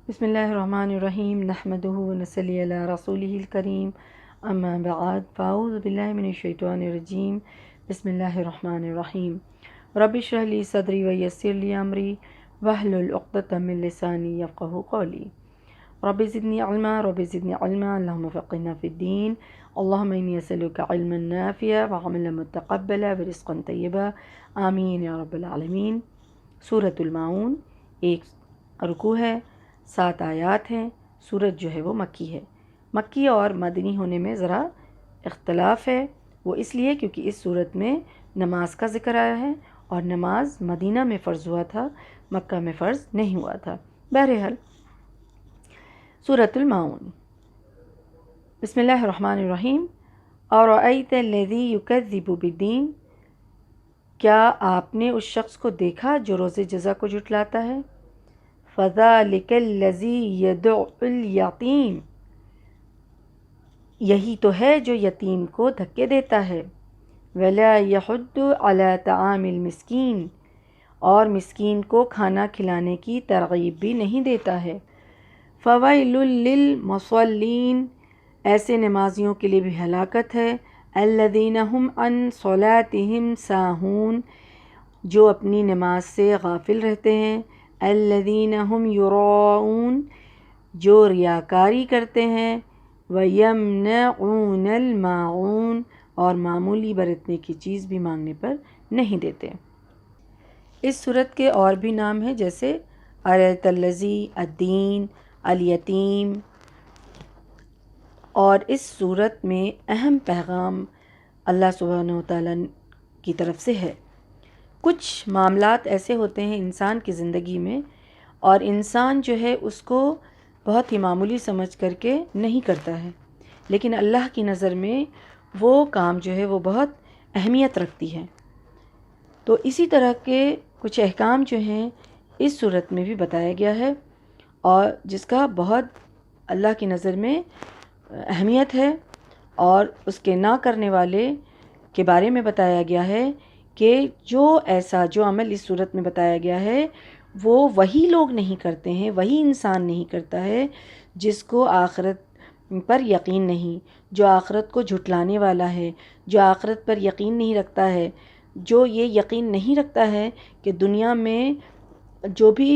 بسم اللہ الرحمن الرحیم نحمدہ ونصلی علی رسولہ الکریم اما بعد فاعوذ باللہ من الشیطان الرجیم بسم اللہ الرحمن الرحیم رب اشرح لی صدری ویسر لی امری واحلل عقدۃ من لسانی یفقہوا قولی رب زدنی علما اللہم فقہنا فی الدین اللہم انی اسألک علما نافعا وعملا متقبلا ورزقا طیبا آمین یا رب العالمین۔ سورۃ الماعون ایک رکوع ہے، 7 آیات ہیں۔ سورت جو ہے وہ مکی ہے۔ مکی اور مدنی ہونے میں ذرا اختلاف ہے، وہ اس لیے کیونکہ اس سورت میں نماز کا ذکر آیا ہے اور نماز مدینہ میں فرض ہوا تھا، مکہ میں فرض نہیں ہوا تھا۔ بہرحال سورۃ الماعون، بسم اللہ الرحمن الرحیم۔ اَرَأَيْتَ الَّذِي يُكَذِّبُ بِالدِّينِ، کیا آپ نے اس شخص کو دیکھا جو روز جزا کو جھٹلاتا ہے؟ فَذَلِكَ الَّذِي يَدُعُّ الْيَتِيمَ، یہی تو ہے جو یتیم کو دھکے دیتا ہے۔ وَلَا يَحُضُّ عَلَى طَعَامِ الْمِسْكِينِ، اور مسکین کو کھانا کھلانے کی ترغیب بھی نہیں دیتا ہے۔ فَوَيْلٌ لِّلْمُصَلِّينَ، ایسے نمازیوں کے لیے بھی ہلاکت ہے۔ الَّذِينَ هُمْ عَنْ صَلَاتِهِمْ سَاهُونَ، جو اپنی نماز سے غافل رہتے ہیں۔ الَّذِينَ هُمْ يُرَاءُونَ، جو ریاکاری کرتے ہیں۔ وَيَمْنَعُونَ الْمَاعُونَ، اور معمولی برتنے کی چیز بھی مانگنے پر نہیں دیتے۔ اس صورت کے اور بھی نام ہیں، جیسے أَرَأَيْتَ الَّذِي، الدین، الیتیم۔ اور اس صورت میں اہم پیغام اللہ سبحانہ وتعالیٰ کی طرف سے ہے۔ کچھ معاملات ایسے ہوتے ہیں انسان کی زندگی میں، اور انسان جو ہے اس کو بہت ہی معمولی سمجھ کر کے نہیں کرتا ہے، لیکن اللہ کی نظر میں وہ کام جو ہے وہ بہت اہمیت رکھتی ہے۔ تو اسی طرح کے کچھ احکام جو ہیں اس صورت میں بھی بتایا گیا ہے، اور جس کا بہت اللہ کی نظر میں اہمیت ہے، اور اس کے نہ کرنے والے کے بارے میں بتایا گیا ہے کہ جو عمل اس صورت میں بتایا گیا ہے وہ وہی لوگ نہیں کرتے ہیں، وہی انسان نہیں کرتا ہے جس کو آخرت پر یقین نہیں، جو آخرت کو جھٹلانے والا ہے، جو آخرت پر یقین نہیں رکھتا ہے، جو یہ یقین نہیں رکھتا ہے کہ دنیا میں جو بھی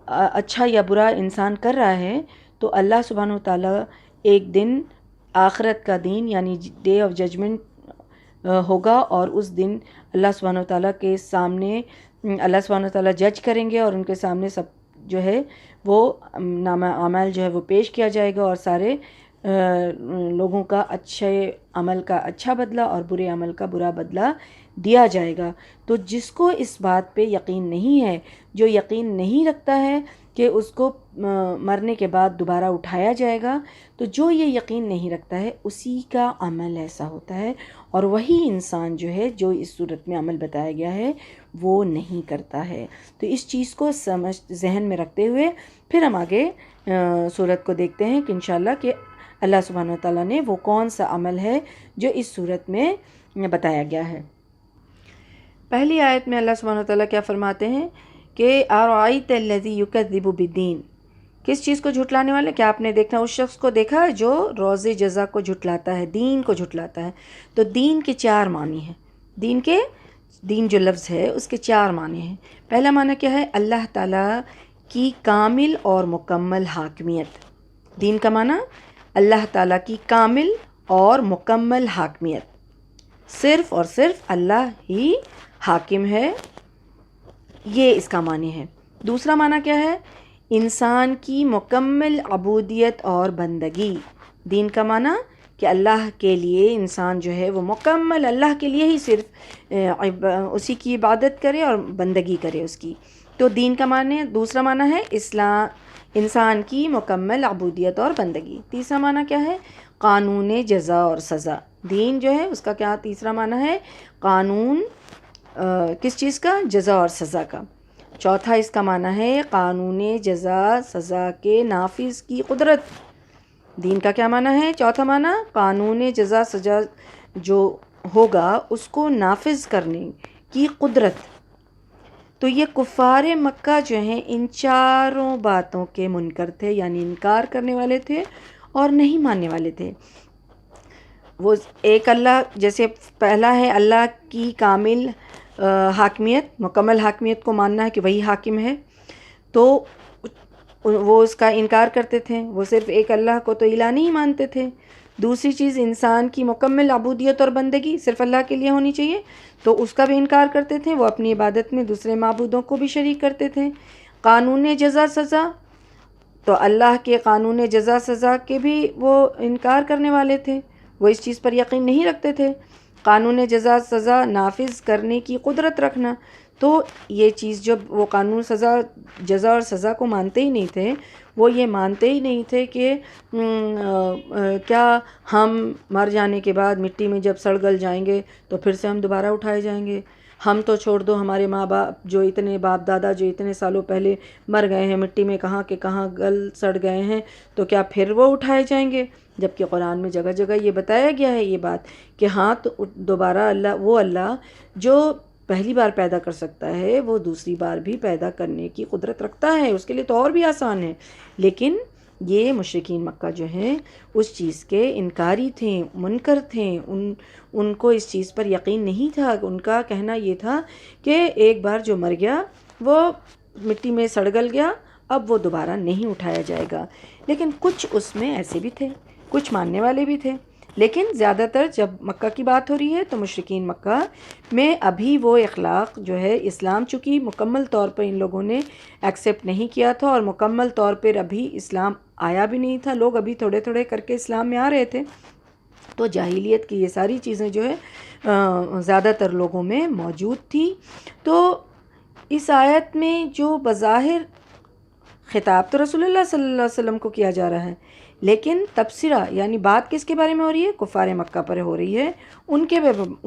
اچھا یا برا انسان کر رہا ہے تو اللہ سبحانہ وتعالیٰ ایک دن، آخرت کا دن یعنی ڈے آف ججمنٹ ہوگا، اور اس دن اللہ سبحانہ وتعالیٰ کے سامنے اللہ سبحانہ وتعالیٰ جج کریں گے، اور ان کے سامنے سب جو ہے وہ نامہ اعمال جو ہے وہ پیش کیا جائے گا، اور سارے لوگوں کا اچھے عمل کا اچھا بدلہ اور برے عمل کا برا بدلہ دیا جائے گا۔ تو جس کو اس بات پہ یقین نہیں ہے، جو یقین نہیں رکھتا ہے کہ اس کو مرنے کے بعد دوبارہ اٹھایا جائے گا، تو جو یہ یقین نہیں رکھتا ہے اسی کا عمل ایسا ہوتا ہے، اور وہی انسان جو ہے جو اس صورت میں عمل بتایا گیا ہے وہ نہیں کرتا ہے۔ تو اس چیز کو ذہن میں رکھتے ہوئے پھر ہم آگے صورت کو دیکھتے ہیں کہ انشاءاللہ کہ اللہ سبحانہ وتعالیٰ نے وہ کون سا عمل ہے جو اس صورت میں بتایا گیا ہے۔ پہلی آیت میں اللہ سبحانہ وتعالیٰ کیا فرماتے ہیں کہ أَرَأَيْتَ الَّذِي يُكَذِّبُ بِالدِّينِ، کس چیز کو جھٹلانے والے؟ کیا آپ نے دیکھا اس شخص کو دیکھا جو روز جزا کو جھٹلاتا ہے، دین کو جھٹلاتا ہے؟ تو دین کے 4 معنی ہیں۔ دین جو لفظ ہے اس کے 4 معنی ہیں۔ پہلا معنی کیا ہے؟ اللہ تعالیٰ کی کامل اور مکمل حاکمیت۔ دین کا معنی اللہ تعالیٰ کی کامل اور مکمل حاکمیت، صرف اور صرف اللہ ہی حاکم ہے، یہ اس کا معنی ہے۔ دوسرا معنی کیا ہے؟ انسان کی مکمل عبودیت اور بندگی۔ دین کا معنی کہ اللہ کے لیے انسان جو ہے وہ مکمل اللہ کے لیے ہی صرف اسی کی عبادت کرے اور بندگی کرے اس کی۔ تو دین کا معنی، دوسرا معنی ہے انسان کی مکمل عبودیت اور بندگی۔ تیسرا معنی کیا ہے؟ قانون جزا اور سزا۔ دین جو ہے اس کا کیا تیسرا معنی ہے؟ قانون، کس چیز کا؟ جزا اور سزا کا۔ چوتھا اس کا معنی ہے قانون جزا سزا کے نافذ کی قدرت۔ دین کا کیا معنی ہے؟ چوتھا معنی قانون جزا سزا جو ہوگا اس کو نافذ کرنے کی قدرت۔ تو یہ کفار مکہ جو ہیں ان چاروں باتوں کے منکر تھے، یعنی انکار کرنے والے تھے اور نہیں ماننے والے تھے۔ وہ ایک اللہ، جیسے پہلا ہے اللہ کی کامل حاکمیت، مکمل حاکمیت کو ماننا ہے کہ وہی حاکم ہے، تو وہ اس کا انکار کرتے تھے، وہ صرف ایک اللہ کو تو الہ نہیں مانتے تھے۔ دوسری چیز انسان کی مکمل عبودیت اور بندگی صرف اللہ کے لیے ہونی چاہیے، تو اس کا بھی انکار کرتے تھے، وہ اپنی عبادت میں دوسرے معبودوں کو بھی شریک کرتے تھے۔ قانون جزا سزا، تو اللہ کے قانون جزا سزا کے بھی وہ انکار کرنے والے تھے، وہ اس چیز پر یقین نہیں رکھتے تھے۔ قانون جزا سزا نافذ کرنے کی قدرت رکھنا، تو یہ چیز جب وہ قانون جزا اور سزا کو مانتے ہی نہیں تھے، وہ یہ مانتے ہی نہیں تھے کہ کیا ہم مر جانے کے بعد مٹی میں جب سڑ گل جائیں گے تو پھر سے ہم دوبارہ اٹھائے جائیں گے، ہم تو چھوڑ دو ہمارے ماں باپ جو اتنے باپ دادا جو اتنے سالوں پہلے مر گئے ہیں، مٹی میں کہاں کے کہاں گل سڑ گئے ہیں، تو کیا پھر وہ اٹھائے جائیں گے؟ جبکہ قرآن میں جگہ جگہ یہ بتایا گیا ہے یہ بات کہ ہاں تو دوبارہ اللہ جو پہلی بار پیدا کر سکتا ہے وہ دوسری بار بھی پیدا کرنے کی قدرت رکھتا ہے، اس کے لیے تو اور بھی آسان ہے۔ لیکن یہ مشرکین مکہ جو ہیں اس چیز کے انکاری تھے، منکر تھے، ان کو اس چیز پر یقین نہیں تھا۔ ان کا کہنا یہ تھا کہ ایک بار جو مر گیا وہ مٹی میں سڑ گل گیا، اب وہ دوبارہ نہیں اٹھایا جائے گا۔ لیکن کچھ اس میں ایسے بھی تھے، کچھ ماننے والے بھی تھے، لیکن زیادہ تر جب مکہ کی بات ہو رہی ہے تو مشرکین مکہ میں ابھی وہ اخلاق جو ہے، اسلام چونکہ مکمل طور پر ان لوگوں نے ایکسیپٹ نہیں کیا تھا اور مکمل طور پر ابھی اسلام آیا بھی نہیں تھا، لوگ ابھی تھوڑے تھوڑے کر کے اسلام میں آ رہے تھے، تو جاہلیت کی یہ ساری چیزیں جو ہے زیادہ تر لوگوں میں موجود تھی۔ تو اس آیت میں جو بظاہر خطاب تو رسول اللہ صلی اللہ علیہ وسلم کو کیا جا رہا ہے، لیکن تبصرہ یعنی بات کس کے بارے میں ہو رہی ہے؟ کفار مکہ پر ہو رہی ہے، ان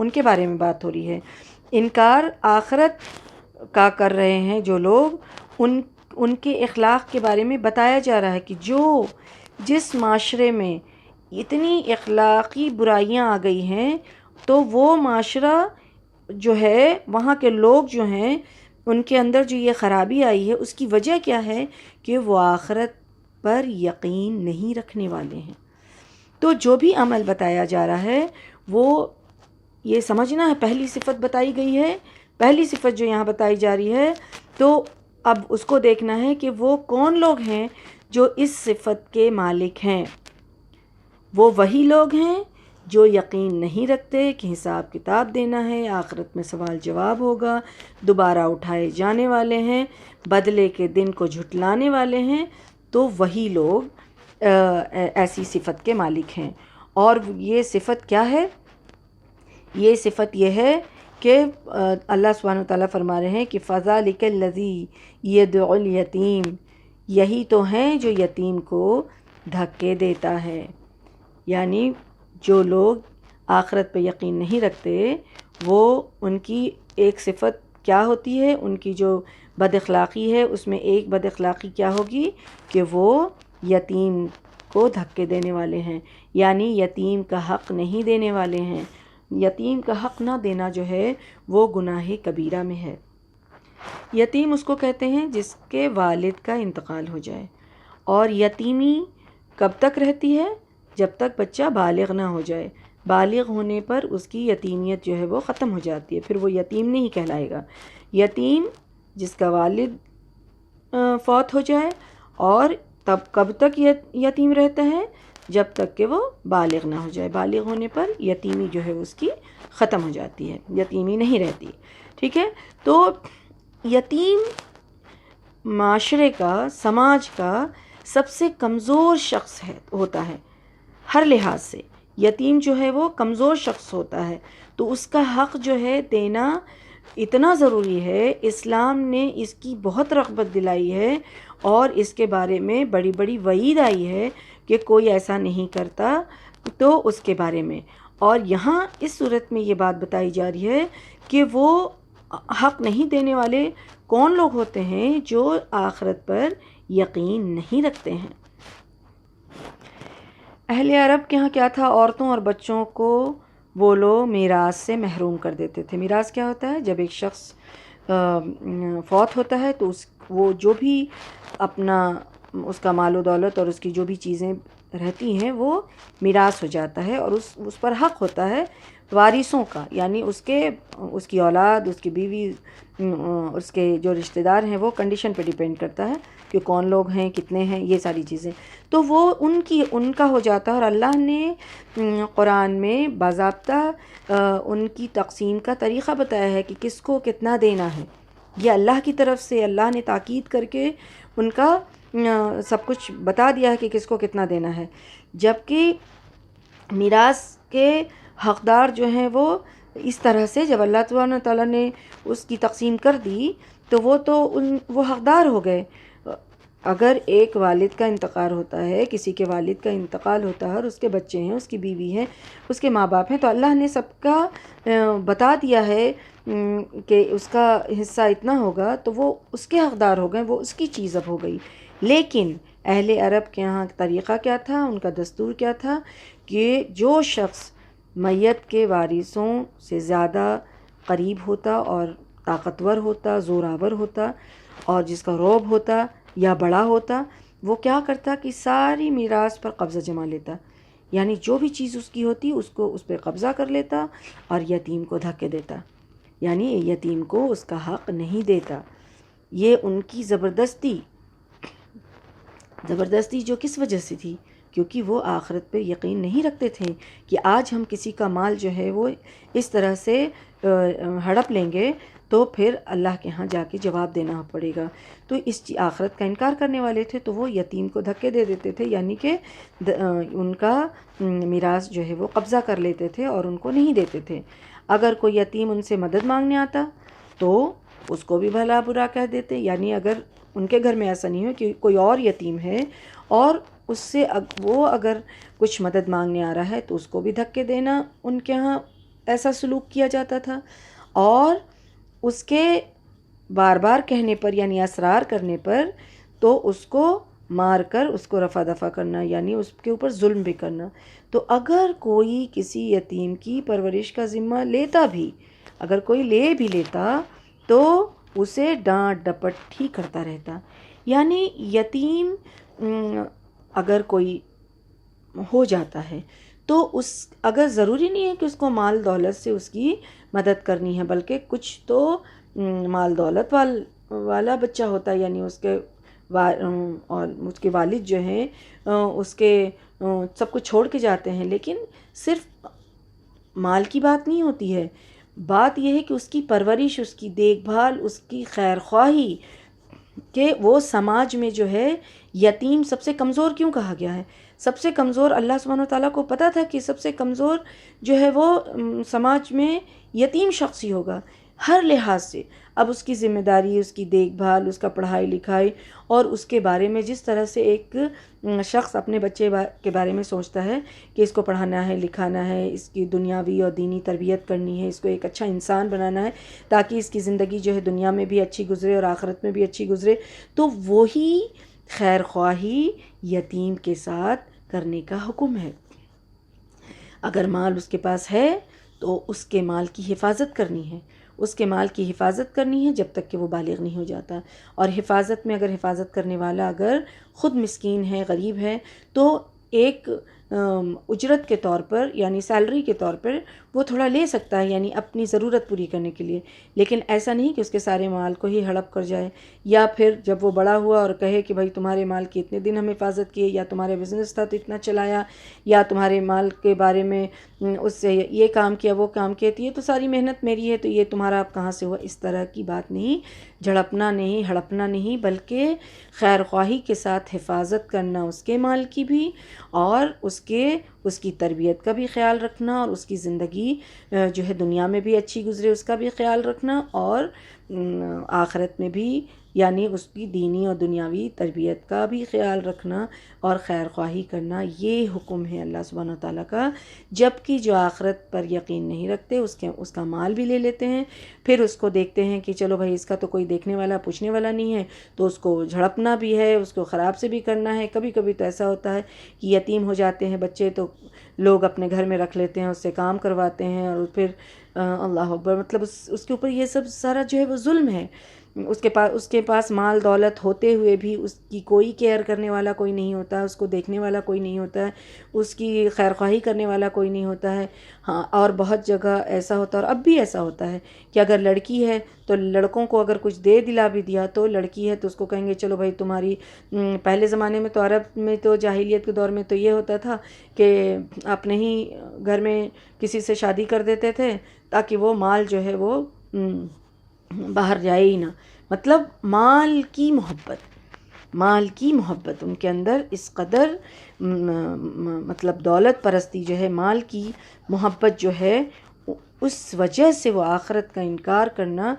کے بارے میں بات ہو رہی ہے۔ انکار آخرت کا کر رہے ہیں جو لوگ، ان کے اخلاق کے بارے میں بتایا جا رہا ہے کہ جس معاشرے میں اتنی اخلاقی برائیاں آ گئی ہیں، تو وہ معاشرہ جو ہے، وہاں کے لوگ جو ہیں، ان کے اندر جو یہ خرابی آئی ہے اس کی وجہ کیا ہے کہ وہ آخرت پر یقین نہیں رکھنے والے ہیں۔ تو جو بھی عمل بتایا جا رہا ہے وہ یہ سمجھنا ہے، پہلی صفت بتائی گئی ہے، پہلی صفت جو یہاں بتائی جا رہی ہے، تو اب اس کو دیکھنا ہے کہ وہ کون لوگ ہیں جو اس صفت کے مالک ہیں۔ وہ وہی لوگ ہیں جو یقین نہیں رکھتے کہ حساب کتاب دینا ہے، آخرت میں سوال جواب ہوگا، دوبارہ اٹھائے جانے والے ہیں، بدلے کے دن کو جھٹلانے والے ہیں، تو وہی لوگ ایسی صفت کے مالک ہیں۔ اور یہ صفت کیا ہے؟ یہ صفت یہ ہے کہ اللہ سبحانہ وتعالیٰ فرما رہے ہیں کہ فَذَلِكَ الَّذِي يَدْعُ الْيَتِيمَ، یہی تو ہیں جو یتیم کو دھکے دیتا ہے۔ یعنی جو لوگ آخرت پہ یقین نہیں رکھتے، وہ ان کی ایک صفت کیا ہوتی ہے، ان کی جو بد اخلاقی ہے اس میں ایک بد اخلاقی کیا ہوگی کہ وہ یتیم کو دھکے دینے والے ہیں، یعنی یتیم کا حق نہیں دینے والے ہیں۔ یتیم کا حق نہ دینا جو ہے وہ گناہ کبیرہ میں ہے۔ یتیم اس کو کہتے ہیں جس کے والد کا انتقال ہو جائے، اور یتیمی کب تک رہتی ہے؟ جب تک بچہ بالغ نہ ہو جائے، بالغ ہونے پر اس کی یتیمیت جو ہے وہ ختم ہو جاتی ہے، پھر وہ یتیم نہیں کہلائے گا۔ یتیم جس کا والد فوت ہو جائے، اور تب کب تک یتیم رہتا ہے؟ جب تک کہ وہ بالغ نہ ہو جائے، بالغ ہونے پر یتیمی جو ہے اس کی ختم ہو جاتی ہے، یتیمی نہیں رہتی۔ ٹھیک ہے، تو یتیم معاشرے کا، سماج کا سب سے کمزور شخص ہوتا ہے، ہر لحاظ سے یتیم جو ہے وہ کمزور شخص ہوتا ہے، تو اس کا حق جو ہے دینا اتنا ضروری ہے۔ اسلام نے اس کی بہت رغبت دلائی ہے اور اس کے بارے میں بڑی بڑی وعید آئی ہے کہ کوئی ایسا نہیں کرتا تو اس کے بارے میں۔ اور یہاں اس صورت میں یہ بات بتائی جا رہی ہے کہ وہ حق نہیں دینے والے کون لوگ ہوتے ہیں؟ جو آخرت پر یقین نہیں رکھتے ہیں۔ اہل عرب کے ہاں کیا تھا؟ عورتوں اور بچوں کو وہ لوگ میراث سے محروم کر دیتے تھے۔ میراث کیا ہوتا ہے؟ جب ایک شخص فوت ہوتا ہے تو وہ جو بھی اپنا اس کا مال و دولت اور اس کی جو بھی چیزیں رہتی ہیں وہ میراث ہو جاتا ہے، اور اس پر حق ہوتا ہے وارثوں کا، یعنی اس کی اولاد، اس کی بیوی، اس کے جو رشتہ دار ہیں، وہ کنڈیشن پہ ڈیپینڈ کرتا ہے کہ کون لوگ ہیں، کتنے ہیں، یہ ساری چیزیں تو وہ ان کا ہو جاتا ہے۔ اور اللہ نے قرآن میں باضابطہ ان کی تقسیم کا طریقہ بتایا ہے کہ کس کو کتنا دینا ہے۔ یہ اللہ کی طرف سے اللہ نے تاکید کر کے ان کا سب کچھ بتا دیا ہے کہ کس کو کتنا دینا ہے، جبکہ میراث کے حقدار جو ہیں وہ اس طرح سے جب اللہ سبحانہ تعالیٰ نے اس کی تقسیم کر دی تو وہ حقدار ہو گئے۔ اگر ایک والد کا انتقال ہوتا ہے، کسی کے والد کا انتقال ہوتا ہے اور اس کے بچے ہیں، اس کی بیوی ہیں، اس کے ماں باپ ہیں، تو اللہ نے سب کا بتا دیا ہے کہ اس کا حصہ اتنا ہوگا، تو وہ اس کے حقدار ہو گئے، وہ اس کی چیز اب ہو گئی۔ لیکن اہل عرب کے ہاں طریقہ کیا تھا، ان کا دستور کیا تھا کہ جو شخص میت کے وارثوں سے زیادہ قریب ہوتا اور طاقتور ہوتا، زوراور ہوتا، اور جس کا رعب ہوتا یا بڑا ہوتا، وہ کیا کرتا کہ ساری میراث پر قبضہ جما لیتا، یعنی جو بھی چیز اس کی ہوتی اس پہ قبضہ کر لیتا اور یتیم کو دھکے دیتا، یعنی یتیم کو اس کا حق نہیں دیتا۔ یہ ان کی زبردستی جو کس وجہ سے تھی؟ کیونکہ وہ آخرت پہ یقین نہیں رکھتے تھے کہ آج ہم کسی کا مال جو ہے وہ اس طرح سے ہڑپ لیں گے تو پھر اللہ کے ہاں جا کے جواب دینا پڑے گا، تو اس آخرت کا انکار کرنے والے تھے، تو وہ یتیم کو دھکے دے دیتے تھے، یعنی کہ ان کا میراث جو ہے وہ قبضہ کر لیتے تھے اور ان کو نہیں دیتے تھے۔ اگر کوئی یتیم ان سے مدد مانگنے آتا تو اس کو بھی بھلا برا کہہ دیتے، یعنی اگر ان کے گھر میں ایسا نہیں ہو کہ کوئی اور یتیم ہے اور اس سے وہ اگر کچھ مدد مانگنے آ رہا ہے تو اس کو بھی دھکے دینا، ان کے ہاں ایسا سلوک کیا جاتا تھا، اور اس کے بار بار کہنے پر یعنی اصرار کرنے پر تو اس کو مار کر اس کو رفع دفع کرنا، یعنی اس کے اوپر ظلم بھی کرنا۔ تو اگر کوئی کسی یتیم کی پرورش کا ذمہ لیتا بھی، اگر کوئی لے بھی لیتا تو اسے ڈانٹ ڈپٹ ہی کرتا رہتا، یعنی یتیم اگر کوئی ہو جاتا ہے تو اگر ضروری نہیں ہے کہ اس کو مال دولت سے اس کی مدد کرنی ہے، بلکہ کچھ تو مال دولت والا بچہ ہوتا ہے، یعنی اس کے اور اس کے والد جو ہیں اس کے سب کچھ چھوڑ کے جاتے ہیں، لیکن صرف مال کی بات نہیں ہوتی ہے، بات یہ ہے کہ اس کی پرورش، اس کی دیکھ بھال، اس کی خیر خواہی، کہ وہ سماج میں جو ہے یتیم سب سے کمزور کیوں کہا گیا ہے؟ سب سے کمزور اللہ سبحانہ وتعالیٰ کو پتہ تھا کہ سب سے کمزور جو ہے وہ سماج میں یتیم شخص ہی ہوگا ہر لحاظ سے۔ اب اس کی ذمہ داری، اس کی دیکھ بھال، اس کا پڑھائی لکھائی، اور اس کے بارے میں جس طرح سے ایک شخص اپنے بچے کے بارے میں سوچتا ہے کہ اس کو پڑھانا ہے، لکھانا ہے، اس کی دنیاوی اور دینی تربیت کرنی ہے، اس کو ایک اچھا انسان بنانا ہے تاکہ اس کی زندگی جو ہے دنیا میں بھی اچھی گزرے اور آخرت میں بھی اچھی گزرے، تو وہی خیر خواہی یتیم کے ساتھ کرنے کا حکم ہے۔ اگر مال اس کے پاس ہے تو اس کے مال کی حفاظت کرنی ہے، اس کے مال کی حفاظت کرنی ہے جب تک کہ وہ بالغ نہیں ہو جاتا، اور حفاظت میں اگر حفاظت کرنے والا اگر خود مسکین ہے، غریب ہے، تو ایک اجرت کے طور پر یعنی سیلری کے طور پر وہ تھوڑا لے سکتا ہے، یعنی اپنی ضرورت پوری کرنے کے لیے، لیکن ایسا نہیں کہ اس کے سارے مال کو ہی ہڑپ کر جائے، یا پھر جب وہ بڑا ہوا اور کہے کہ بھائی تمہارے مال کی اتنے دن ہم حفاظت کیے، یا تمہارے بزنس تھا تو اتنا چلایا، یا تمہارے مال کے بارے میں اس سے یہ کام کیا، وہ کام کیا، تو یہ تو ساری محنت میری ہے تو یہ تمہارا اب کہاں سے ہوا، اس طرح کی بات نہیں، جھڑپنا نہیں، ہڑپنا نہیں، بلکہ خیر خواہی کے ساتھ حفاظت کرنا اس کے مال کی بھی، اور اس کی تربیت کا بھی خیال رکھنا، اور اس کی زندگی جو ہے دنیا میں بھی اچھی گزرے اس کا بھی خیال رکھنا، اور آخرت میں بھی یعنی اس کی دینی اور دنیاوی تربیت کا بھی خیال رکھنا اور خیر خواہی کرنا، یہ حکم ہے اللہ سبحانہ و تعالیٰ کا۔ جبکہ جو آخرت پر یقین نہیں رکھتے اس کا مال بھی لے لیتے ہیں، پھر اس کو دیکھتے ہیں کہ چلو بھائی اس کا تو کوئی دیکھنے والا پوچھنے والا نہیں ہے، تو اس کو جھڑپنا بھی ہے، اس کو خراب سے بھی کرنا ہے۔ کبھی کبھی تو ایسا ہوتا ہے کہ یتیم ہو جاتے ہیں بچے، تو لوگ اپنے گھر میں رکھ لیتے ہیں، اس سے کام کرواتے ہیں، اور پھر اللہ اکبر، مطلب اس کے اوپر یہ سب سارا جو ہے وہ ظلم ہے۔ اس کے پاس مال دولت ہوتے ہوئے بھی اس کی کوئی کیئر کرنے والا کوئی نہیں ہوتا، اس کو دیکھنے والا کوئی نہیں ہوتا ہے، اس کی خیر خواہی کرنے والا کوئی نہیں ہوتا ہے۔ ہاں، اور بہت جگہ ایسا ہوتا ہے، اور اب بھی ایسا ہوتا ہے کہ اگر لڑکی ہے تو لڑکوں کو اگر کچھ دے دلا بھی دیا، تو لڑکی ہے تو اس کو کہیں گے چلو بھائی تمہاری، پہلے زمانے میں تو عرب میں تو جاہلیت کے دور میں تو یہ ہوتا تھا کہ اپنے ہی گھر میں کسی سے شادی کر دیتے تھے تاکہ وہ مال جو ہے وہ باہر جائے ہی نہ۔ مطلب مال کی محبت ان کے اندر اس قدر، مطلب دولت پرستی جو ہے، مال کی محبت جو ہے، اس وجہ سے وہ آخرت کا انکار کرنا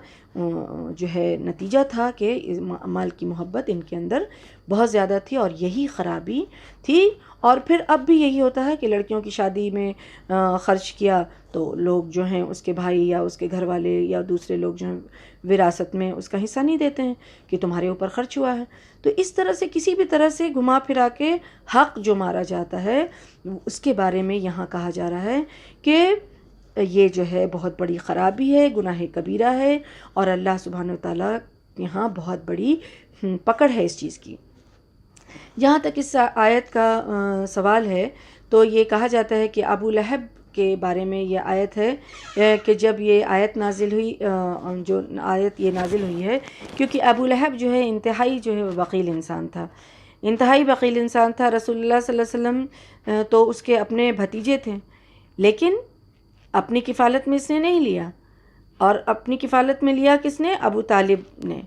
جو ہے نتیجہ تھا کہ مال کی محبت ان کے اندر بہت زیادہ تھی، اور یہی خرابی تھی۔ اور پھر اب بھی یہی ہوتا ہے کہ لڑکیوں کی شادی میں خرچ کیا تو لوگ جو ہیں اس کے بھائی یا اس کے گھر والے یا دوسرے لوگ جو ہیں وراثت میں اس کا حصہ نہیں دیتے ہیں کہ تمہارے اوپر خرچ ہوا ہے۔ تو اس طرح سے کسی بھی طرح سے گھما پھرا کے حق جو مارا جاتا ہے، اس کے بارے میں یہاں کہا جا رہا ہے کہ یہ جو ہے بہت بڑی خرابی ہے، گناہ کبیرہ ہے، اور اللہ سبحانہ وتعالیٰ یہاں بہت بڑی پکڑ ہے اس چیز کی۔ جہاں تک اس آیت کا سوال ہے تو یہ کہا جاتا ہے کہ ابو لہب کے بارے میں یہ آیت ہے کہ جب یہ آیت نازل ہوئی، جو آیت یہ نازل ہوئی ہے کیونکہ ابو لہب جو ہے انتہائی جو ہے بخیل انسان تھا، انتہائی بخیل انسان تھا۔ رسول اللہ صلی اللہ علیہ وسلم تو اس کے اپنے بھتیجے تھے، لیکن اپنی کفالت میں اس نے نہیں لیا، اور اپنی کفالت میں لیا کس نے؟ ابو طالب نے۔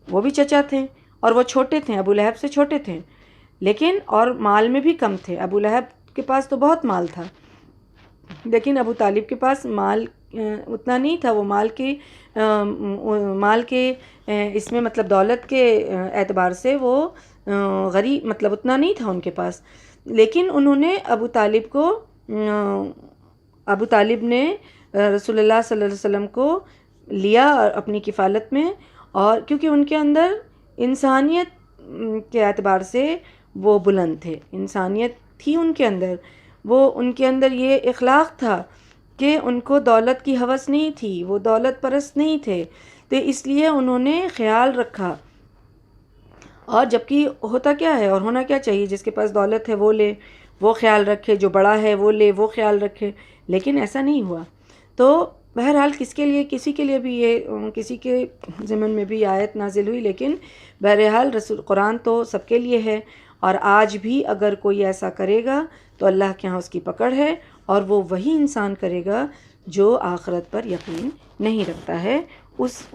وہ بھی چچا تھے اور وہ چھوٹے تھے، ابو لہب سے چھوٹے تھے، لیکن اور مال میں بھی کم تھے۔ ابو لہب کے پاس تو بہت مال تھا، لیکن ابو طالب کے پاس مال اتنا نہیں تھا۔ وہ مال کے اس میں مطلب دولت کے اعتبار سے وہ غریب، مطلب اتنا نہیں تھا ان کے پاس، لیکن انہوں نے ابو طالب نے رسول اللہ صلی اللہ علیہ وسلم کو لیا اپنی کفالت میں، اور کیونکہ ان کے اندر انسانیت کے اعتبار سے وہ بلند تھے، انسانیت تھی ان کے اندر، ان کے اندر یہ اخلاق تھا کہ ان کو دولت کی ہوس نہیں تھی، وہ دولت پرست نہیں تھے، تو اس لیے انہوں نے خیال رکھا۔ اور جبکہ ہوتا کیا ہے اور ہونا کیا چاہیے، جس کے پاس دولت ہے وہ لے، وہ خیال رکھے، جو بڑا ہے وہ لے، وہ خیال رکھے، لیکن ایسا نہیں ہوا۔ تو بہرحال کسی کے لیے بھی یہ، کسی کے ضمن میں بھی آیت نازل ہوئی، لیکن بہرحال قرآن تو سب کے لیے ہے، اور آج بھی اگر کوئی ایسا کرے گا تو اللہ کے ہاں اس کی پکڑ ہے، اور وہ وہی انسان کرے گا جو آخرت پر یقین نہیں رکھتا ہے،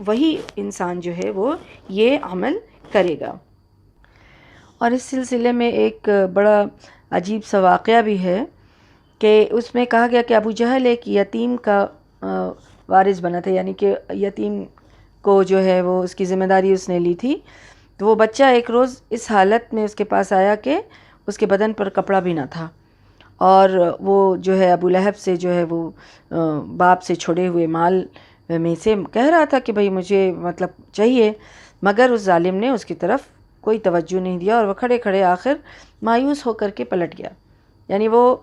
وہی انسان جو ہے وہ یہ عمل کرے گا۔ اور اس سلسلے میں ایک بڑا عجیب سا واقعہ بھی ہے کہ اس میں کہا گیا کہ ابو جہل ایک یتیم کا وارث بنا تھا، یعنی کہ یتیم کو جو ہے وہ اس کی ذمہ داری اس نے لی تھی۔ تو وہ بچہ ایک روز اس حالت میں اس کے پاس آیا کہ اس کے بدن پر کپڑا بھی نہ تھا، اور وہ جو ہے ابو لہب سے جو ہے وہ باپ سے چھوڑے ہوئے مال میں سے کہہ رہا تھا کہ بھئی مجھے مطلب چاہیے، مگر اس ظالم نے اس کی طرف کوئی توجہ نہیں دیا، اور وہ کھڑے کھڑے آخر مایوس ہو کر کے پلٹ گیا۔ یعنی وہ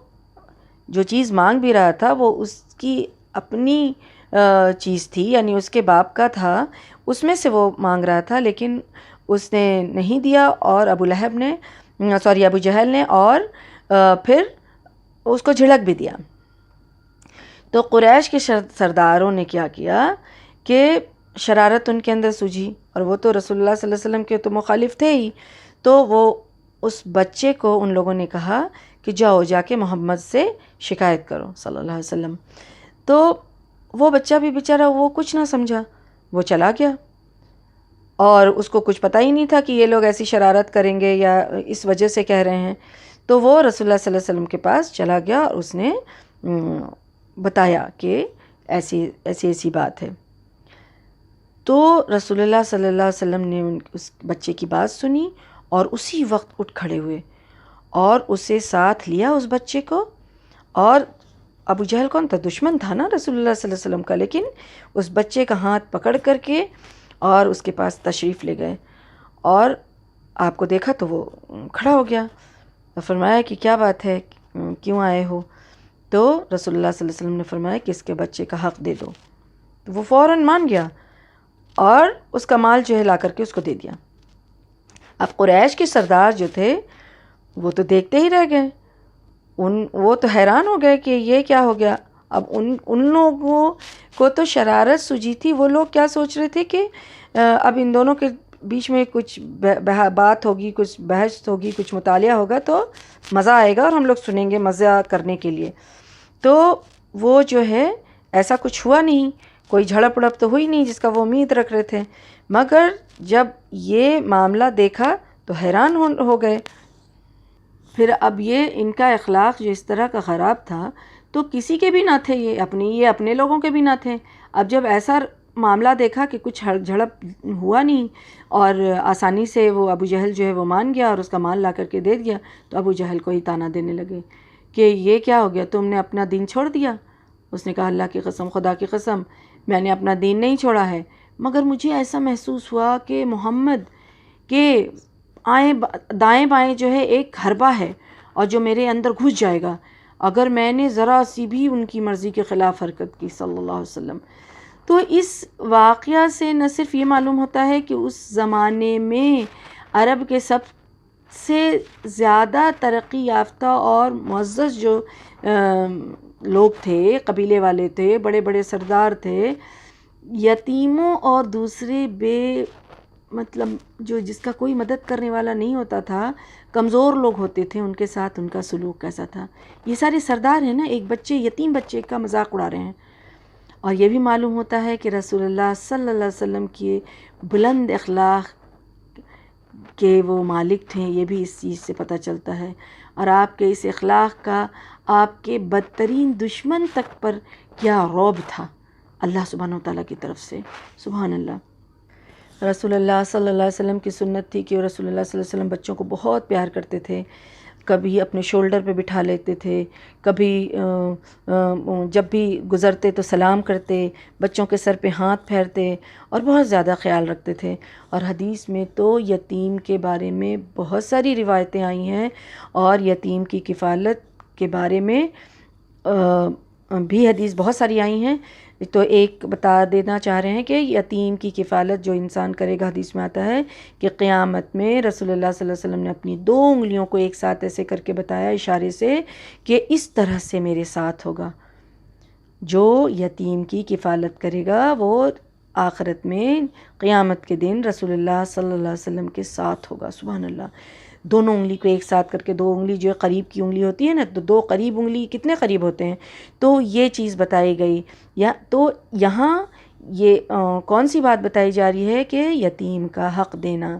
جو چیز مانگ بھی رہا تھا وہ اس کی اپنی چیز تھی، یعنی اس کے باپ کا تھا، اس میں سے وہ مانگ رہا تھا، لیکن اس نے نہیں دیا، اور ابو جہل نے اور پھر اس کو جھڑک بھی دیا۔ تو قریش کے سرداروں نے کیا کیا کہ شرارت ان کے اندر سوجھی، اور وہ تو رسول اللہ صلی اللہ علیہ وسلم کے تو مخالف تھے ہی، تو وہ اس بچے کو ان لوگوں نے کہا کہ جا کے محمد سے شکایت کرو صلی اللہ علیہ وسلم۔ تو وہ بچہ بھی بیچارہ وہ کچھ نہ سمجھا، وہ چلا گیا، اور اس کو کچھ پتہ ہی نہیں تھا کہ یہ لوگ ایسی شرارت کریں گے یا اس وجہ سے کہہ رہے ہیں۔ تو وہ رسول اللہ صلی اللہ علیہ وسلم کے پاس چلا گیا اور اس نے بتایا کہ ایسی بات ہے۔ تو رسول اللہ صلی اللہ علیہ وسلم نے اس بچے کی بات سنی اور اسی وقت اٹھ کھڑے ہوئے اور اسے ساتھ لیا اس بچے کو. اور ابو جہل کون تھا؟ دشمن تھا نا رسول اللہ صلی اللہ علیہ وسلم کا، لیکن اس بچے کا ہاتھ پکڑ کر کے اور اس کے پاس تشریف لے گئے. اور آپ کو دیکھا تو وہ کھڑا ہو گیا اور فرمایا کہ کیا بات ہے، کیوں آئے ہو؟ تو رسول اللہ صلی اللہ علیہ وسلم نے فرمایا کہ اس کے بچے کا حق دے دو. تو وہ فوراً مان گیا اور اس کا مال جو ہے لا کر کے اس کو دے دیا. اب قریش کے سردار جو تھے وہ تو دیکھتے ہی رہ گئے، وہ تو حیران ہو گئے کہ یہ کیا ہو گیا. اب ان لوگوں کو تو شرارت سوجی تھی. وہ لوگ کیا سوچ رہے تھے کہ اب ان دونوں کے بیچ میں کچھ بات ہوگی، کچھ بحث ہوگی، کچھ مطالعہ ہوگا تو مزہ آئے گا اور ہم لوگ سنیں گے مزہ کرنے کے لیے. تو وہ جو ہے ایسا کچھ ہوا نہیں، کوئی جھڑپ وڑپ تو ہوئی نہیں جس کا وہ امید رکھ رہے تھے. مگر جب یہ معاملہ دیکھا تو حیران ہو گئے. پھر اب یہ ان کا اخلاق جو اس طرح کا خراب تھا تو کسی کے بھی نہ تھے، یہ اپنے لوگوں کے بھی نہ تھے. اب جب ایسا معاملہ دیکھا کہ کچھ جھڑپ ہوا نہیں اور آسانی سے وہ ابو جہل جو ہے وہ مان گیا اور اس کا مال لا کر کے دے دیا، تو ابو جہل کو ہی طعنہ دینے لگے کہ یہ کیا ہو گیا، تم نے اپنا دین چھوڑ دیا. اس نے کہا اللہ کی قسم، خدا کی قسم، میں نے اپنا دین نہیں چھوڑا ہے، مگر مجھے ایسا محسوس ہوا کہ محمد کے دائیں بائیں جو ہے ایک حربہ ہے اور جو میرے اندر گھس جائے گا اگر میں نے ذرا سی بھی ان کی مرضی کے خلاف حرکت کی صلی اللہ علیہ وسلم. تو اس واقعہ سے نہ صرف یہ معلوم ہوتا ہے کہ اس زمانے میں عرب کے سب سے زیادہ ترقی یافتہ اور معزز جو لوگ تھے، قبیلے والے تھے، بڑے بڑے سردار تھے، یتیموں اور دوسرے مطلب جس کا کوئی مدد کرنے والا نہیں ہوتا تھا، کمزور لوگ ہوتے تھے، ان کے ساتھ ان کا سلوک کیسا تھا. یہ سارے سردار ہیں نا، ایک یتیم بچے کا مذاق اڑا رہے ہیں. اور یہ بھی معلوم ہوتا ہے کہ رسول اللہ صلی اللہ علیہ وسلم کے بلند اخلاق کے وہ مالک تھے، یہ بھی اس چیز سے پتہ چلتا ہے. اور آپ کے اس اخلاق کا آپ کے بدترین دشمن تک پر کیا رعب تھا اللہ سبحانہ و تعالیٰ کی طرف سے. سبحان اللہ. رسول اللہ صلی اللہ علیہ وسلم کی سنت تھی کہ رسول اللہ صلی اللہ علیہ وسلم بچوں کو بہت پیار کرتے تھے. کبھی اپنے شولڈر پہ بٹھا لیتے تھے، کبھی جب بھی گزرتے تو سلام کرتے، بچوں کے سر پہ ہاتھ پھیرتے اور بہت زیادہ خیال رکھتے تھے. اور حدیث میں تو یتیم کے بارے میں بہت ساری روایتیں آئی ہیں اور یتیم کی کفالت کے بارے میں بھی حدیث بہت ساری آئی ہیں. تو ایک بتا دینا چاہ رہے ہیں کہ یتیم کی کفالت جو انسان کرے گا، حدیث میں آتا ہے کہ قیامت میں رسول اللہ صلی اللہ علیہ وسلم نے اپنی 2 انگلیوں کو ایک ساتھ ایسے کر کے بتایا اشارے سے کہ اس طرح سے میرے ساتھ ہوگا. جو یتیم کی کفالت کرے گا وہ آخرت میں قیامت کے دن رسول اللہ صلی اللہ علیہ وسلم کے ساتھ ہوگا. سبحان اللہ. دونوں انگلی کو ایک ساتھ کر کے، 2 انگلی جو قریب کی انگلی ہوتی ہے نا، تو 2 قریب انگلی کتنے قریب ہوتے ہیں، تو یہ چیز بتائی گئی. تو یہاں یہ کون سی بات بتائی جا رہی ہے کہ یتیم کا حق دینا،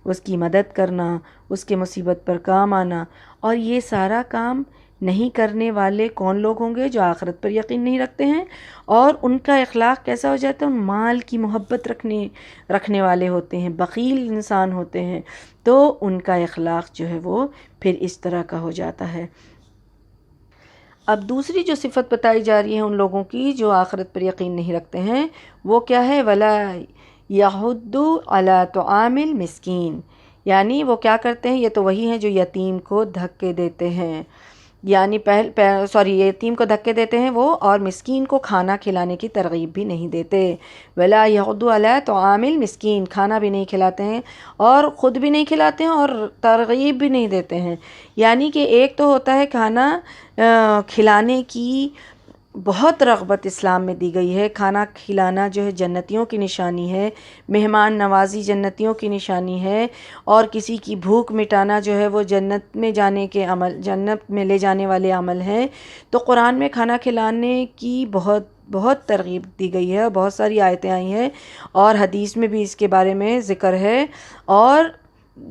اس کی مدد کرنا، اس کے مصیبت پر کام آنا. اور یہ سارا کام نہیں کرنے والے کون لوگ ہوں گے؟ جو آخرت پر یقین نہیں رکھتے ہیں اور ان کا اخلاق کیسا ہو جاتا ہے، ان مال کی محبت رکھنے والے ہوتے ہیں، بخیل انسان ہوتے ہیں، تو ان کا اخلاق جو ہے وہ پھر اس طرح کا ہو جاتا ہے. اب دوسری جو صفت بتائی جا رہی ہے ان لوگوں کی جو آخرت پر یقین نہیں رکھتے ہیں، وہ کیا ہے؟ وَلَا يَحُضُّ عَلَىٰ طَعَامِ الْمِسْكِينِ. یعنی وہ کیا کرتے ہیں؟ یہ تو وہی ہیں جو یتیم کو دھکے دیتے ہیں، یعنی یتیم کو دھکے دیتے ہیں وہ، اور مسکین کو کھانا کھلانے کی ترغیب بھی نہیں دیتے. وَلَا يَحُضُّ عَلَىٰ طَعَامِ الْمِسْكِينِ. کھانا بھی نہیں کھلاتے ہیں اور خود بھی نہیں کھلاتے ہیں اور ترغیب بھی نہیں دیتے ہیں. یعنی کہ ایک تو ہوتا ہے کھانا کھلانے کی بہت رغبت اسلام میں دی گئی ہے. کھانا کھلانا جو ہے جنتیوں کی نشانی ہے، مہمان نوازی جنتیوں کی نشانی ہے، اور کسی کی بھوک مٹانا جو ہے وہ جنت میں جانے کے عمل، جنت میں لے جانے والے عمل ہیں. تو قرآن میں کھانا کھلانے کی بہت ترغیب دی گئی ہے، بہت ساری آیتیں آئی ہیں اور حدیث میں بھی اس کے بارے میں ذکر ہے. اور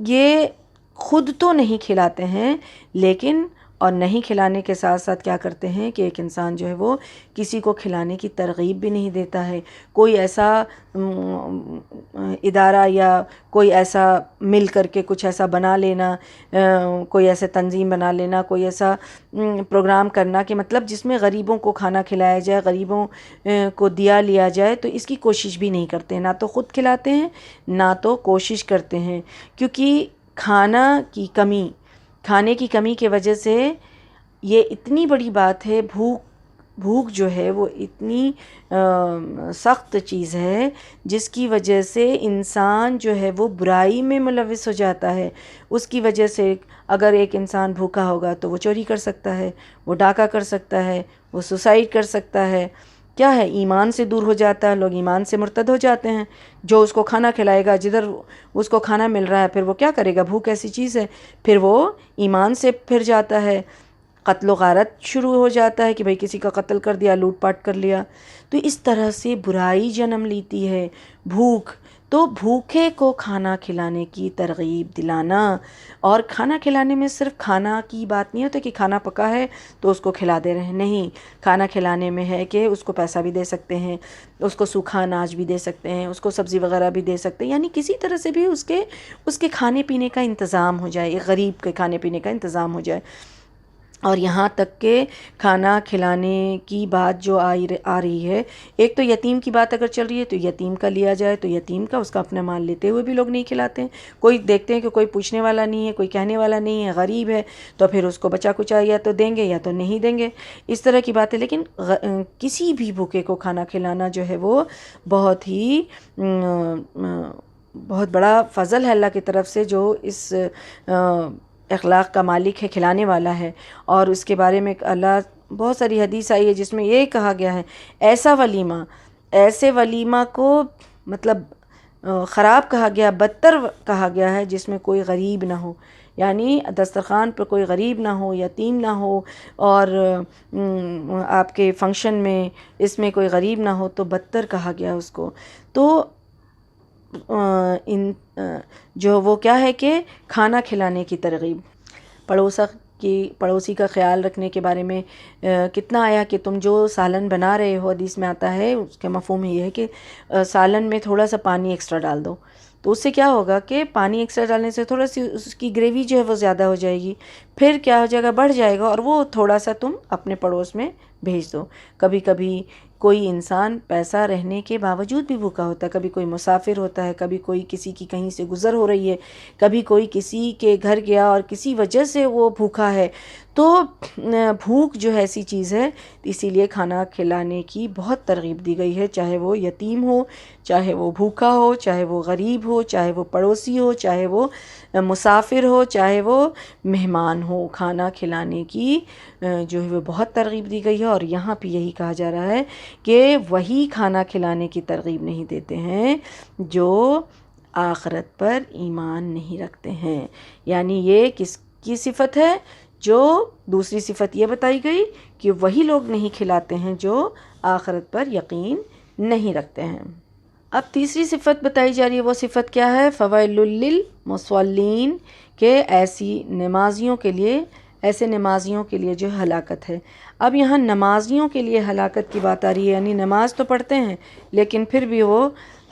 یہ خود تو نہیں کھلاتے ہیں لیکن اور نہیں کھلانے کے ساتھ ساتھ کیا کرتے ہیں کہ ایک انسان جو ہے وہ کسی کو کھلانے کی ترغیب بھی نہیں دیتا ہے. کوئی ایسا ادارہ یا کوئی ایسا مل کر کے کچھ ایسا بنا لینا، کوئی ایسے تنظیم بنا لینا، کوئی ایسا پروگرام کرنا کہ مطلب جس میں غریبوں کو کھانا کھلایا جائے، غریبوں کو دیا لیا جائے، تو اس کی کوشش بھی نہیں کرتے، نہ تو خود کھلاتے ہیں نہ تو کوشش کرتے ہیں. کیونکہ کھانے کی کمی کی وجہ سے یہ اتنی بڑی بات ہے. بھوک جو ہے وہ اتنی سخت چیز ہے جس کی وجہ سے انسان جو ہے وہ برائی میں ملوث ہو جاتا ہے. اس کی وجہ سے اگر ایک انسان بھوکا ہوگا تو وہ چوری کر سکتا ہے، وہ ڈاکہ کر سکتا ہے، وہ سوسائڈ کر سکتا ہے. کیا ہے، ایمان سے دور ہو جاتا ہے، لوگ ایمان سے مرتد ہو جاتے ہیں. جو اس کو کھانا کھلائے گا، جدھر اس کو کھانا مل رہا ہے، پھر وہ کیا کرے گا؟ بھوک ایسی چیز ہے، پھر وہ ایمان سے پھر جاتا ہے، قتل و غارت شروع ہو جاتا ہے کہ بھئی کسی کا قتل کر دیا، لوٹ پاٹ کر لیا. تو اس طرح سے برائی جنم لیتی ہے بھوک. تو بھوکے کو کھانا کھلانے کی ترغیب دلانا، اور کھانا کھلانے میں صرف کھانا کی بات نہیں ہوتی کہ کھانا پکا ہے تو اس کو کھلا دے رہے ہیں، نہیں. کھانا کھلانے میں ہے کہ اس کو پیسہ بھی دے سکتے ہیں، اس کو سوکھا اناج بھی دے سکتے ہیں، اس کو سبزی وغیرہ بھی دے سکتے ہیں، یعنی کسی طرح سے بھی اس کے کھانے پینے کا انتظام ہو جائے، ایک غریب کے کھانے پینے کا انتظام ہو جائے. اور یہاں تک کہ کھانا کھلانے کی بات جو آ رہی ہے، ایک تو یتیم کی بات اگر چل رہی ہے تو یتیم کا لیا جائے تو یتیم کا، اس کا اپنا مال لیتے ہوئے بھی لوگ نہیں کھلاتے ہیں. کوئی دیکھتے ہیں کہ کوئی پوچھنے والا نہیں ہے، کوئی کہنے والا نہیں ہے، غریب ہے، تو پھر اس کو بچا کچا یا تو دیں گے یا تو نہیں دیں گے، اس طرح کی بات ہے. لیکن کسی بھی بھوکے کو کھانا کھلانا جو ہے وہ بہت بڑا فضل ہے اللہ کی طرف سے، جو اس اخلاق کا مالک ہے، کھلانے والا ہے. اور اس کے بارے میں اللہ بہت ساری حدیث آئی ہے جس میں یہ کہا گیا ہے، ایسے ولیمہ کو مطلب خراب کہا گیا، بدتر کہا گیا ہے جس میں کوئی غریب نہ ہو. یعنی دسترخوان پر کوئی غریب نہ ہو، یتیم نہ ہو، اور آپ کے فنکشن میں اس میں کوئی غریب نہ ہو تو بدتر کہا گیا اس کو. تو جو وہ کیا ہے کہ کھانا کھلانے کی ترغیب، پڑوسی کا خیال رکھنے کے بارے میں کتنا آیا کہ تم جو سالن بنا رہے ہو، حدیث میں آتا ہے، اس کے مفہوم یہ ہے کہ سالن میں تھوڑا سا پانی ایکسٹرا ڈال دو. تو اس سے کیا ہوگا کہ پانی ایکسٹرا ڈالنے سے تھوڑا سی اس کی گریوی جو ہے وہ زیادہ ہو جائے گی، پھر کیا ہو جائے گا، بڑھ جائے گا، اور وہ تھوڑا سا تم اپنے پڑوس میں بھیج دو. کبھی کبھی کوئی انسان پیسہ رہنے کے باوجود بھی بھوکا ہوتا ہے، کبھی کوئی مسافر ہوتا ہے، کبھی کوئی کسی کی کہیں سے گزر ہو رہی ہے، کبھی کوئی کسی کے گھر گیا اور کسی وجہ سے وہ بھوکا ہے. تو بھوک جو ہے ایسی چیز ہے، اسی لیے کھانا کھلانے کی بہت ترغیب دی گئی ہے، چاہے وہ یتیم ہو، چاہے وہ بھوکا ہو، چاہے وہ غریب ہو، چاہے وہ پڑوسی ہو، چاہے وہ مسافر ہو، چاہے وہ مہمان ہو. کھانا کھلانے کی جو ہے وہ بہت ترغیب دی گئی ہے. اور یہاں پہ یہی کہا جا رہا ہے کہ وہی کھانا کھلانے کی ترغیب نہیں دیتے ہیں جو آخرت پر ایمان نہیں رکھتے ہیں. یعنی یہ کس کی صفت ہے؟ جو دوسری صفت یہ بتائی گئی کہ وہی لوگ نہیں کھلاتے ہیں جو آخرت پر یقین نہیں رکھتے ہیں. اب تیسری صفت بتائی جا رہی ہے، وہ صفت کیا ہے؟ فویل للمصلین، کہ ایسے نمازیوں کے لیے جو ہلاکت ہے. اب یہاں نمازیوں کے لیے ہلاکت کی بات آ رہی ہے، یعنی نماز تو پڑھتے ہیں لیکن پھر بھی وہ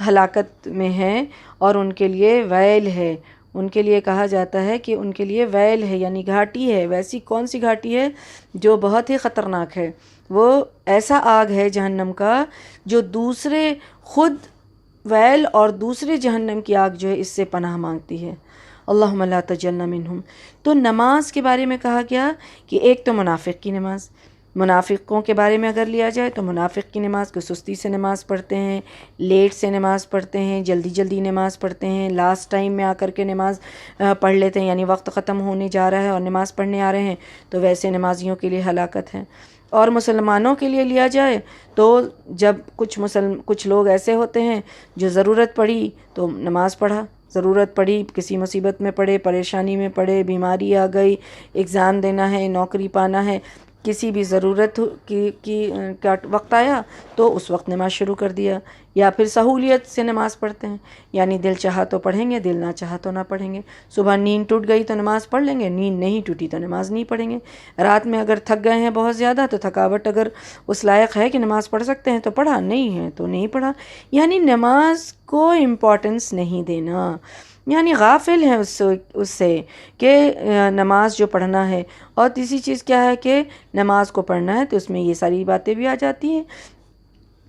ہلاکت میں ہیں، اور ان کے لیے ویل ہے. ان کے لیے کہا جاتا ہے کہ ان کے لیے ویل ہے، یعنی گھاٹی ہے. ویسی کون سی گھاٹی ہے؟ جو بہت ہی خطرناک ہے. وہ ایسا آگ ہے جہنم کا جو دوسرے خود ویل اور دوسرے جہنم کی آگ جو ہے اس سے پناہ مانگتی ہے. اللہم لا تجلنا منہم. تو نماز کے بارے میں کہا گیا کہ ایک تو منافق کی نماز، منافقوں کے بارے میں اگر لیا جائے تو منافق کی نماز کو سستی سے نماز پڑھتے ہیں، لیٹ سے نماز پڑھتے ہیں، جلدی نماز پڑھتے ہیں، لاسٹ ٹائم میں آ کر کے نماز پڑھ لیتے ہیں، یعنی وقت ختم ہونے جا رہا ہے اور نماز پڑھنے آ رہے ہیں، تو ویسے نمازیوں کے لیے ہلاکت ہے. اور مسلمانوں کے لیے لیا جائے تو جب کچھ لوگ ایسے ہوتے ہیں جو ضرورت پڑی تو نماز پڑھا، ضرورت پڑی، کسی مصیبت میں پڑے، پریشانی میں پڑے، بیماری آ گئی، ایگزام دینا ہے، نوکری پانا ہے، کسی بھی ضرورت کا وقت آیا تو اس وقت نماز شروع کر دیا، یا پھر سہولیت سے نماز پڑھتے ہیں، یعنی دل چاہا تو پڑھیں گے، دل نہ چاہا تو نہ پڑھیں گے۔ صبح نیند ٹوٹ گئی تو نماز پڑھ لیں گے، نیند نہیں ٹوٹی تو نماز نہیں پڑھیں گے۔ رات میں اگر تھک گئے ہیں بہت زیادہ تو تھکاوٹ اگر اس لائق ہے کہ نماز پڑھ سکتے ہیں تو پڑھا، نہیں ہے تو نہیں پڑھا۔ یعنی نماز کو امپورٹنس نہیں دینا، یعنی غافل ہیں اس سے کہ نماز جو پڑھنا ہے۔ اور تیسری چیز کیا ہے کہ نماز کو پڑھنا ہے تو اس میں یہ ساری باتیں بھی آ جاتی ہیں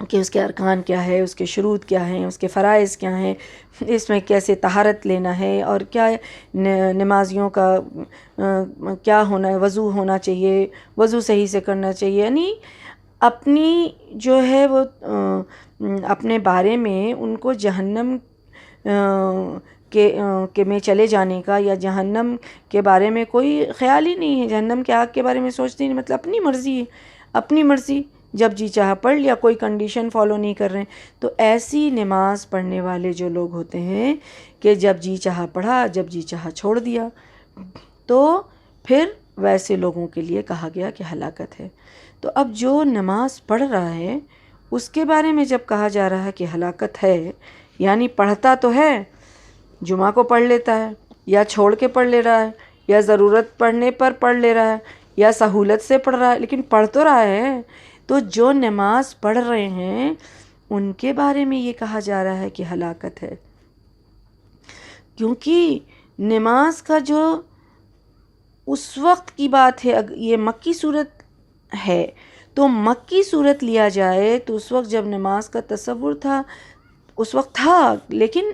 کہ اس کے ارکان کیا ہے، اس کے شروط کیا ہیں، اس کے فرائض کیا ہیں، اس میں کیسے طہارت لینا ہے، اور کیا نمازیوں کا کیا ہونا ہے، وضو ہونا چاہیے، وضو صحیح سے کرنا چاہیے۔ یعنی اپنی جو ہے وہ اپنے بارے میں ان کو جہنم کہ میں چلے جانے کا یا جہنم کے بارے میں کوئی خیال ہی نہیں ہے، جہنم کے آگ کے بارے میں سوچتے نہیں، مطلب اپنی مرضی ہے، اپنی مرضی، جب جی چاہا پڑھ لیا، کوئی کنڈیشن فالو نہیں کر رہے ہیں۔ تو ایسی نماز پڑھنے والے جو لوگ ہوتے ہیں کہ جب جی چاہا پڑھا، جب جی چاہا چھوڑ دیا، تو پھر ویسے لوگوں کے لیے کہا گیا کہ ہلاکت ہے۔ تو اب جو نماز پڑھ رہا ہے اس کے بارے میں جب کہا جا رہا ہے کہ ہلاکت ہے، یعنی پڑھتا تو ہے، جمعہ کو پڑھ لیتا ہے، یا چھوڑ کے پڑھ لے رہا ہے، یا ضرورت پڑھنے پر پڑھ لے رہا ہے، یا سہولت سے پڑھ رہا ہے، لیکن پڑھ تو رہا ہے۔ تو جو نماز پڑھ رہے ہیں ان کے بارے میں یہ کہا جا رہا ہے کہ ہلاکت ہے، کیونکہ نماز کا جو اس وقت کی بات ہے، یہ مکی صورت ہے، تو مکی صورت لیا جائے تو اس وقت جب نماز کا تصور تھا، اس وقت تھا، لیکن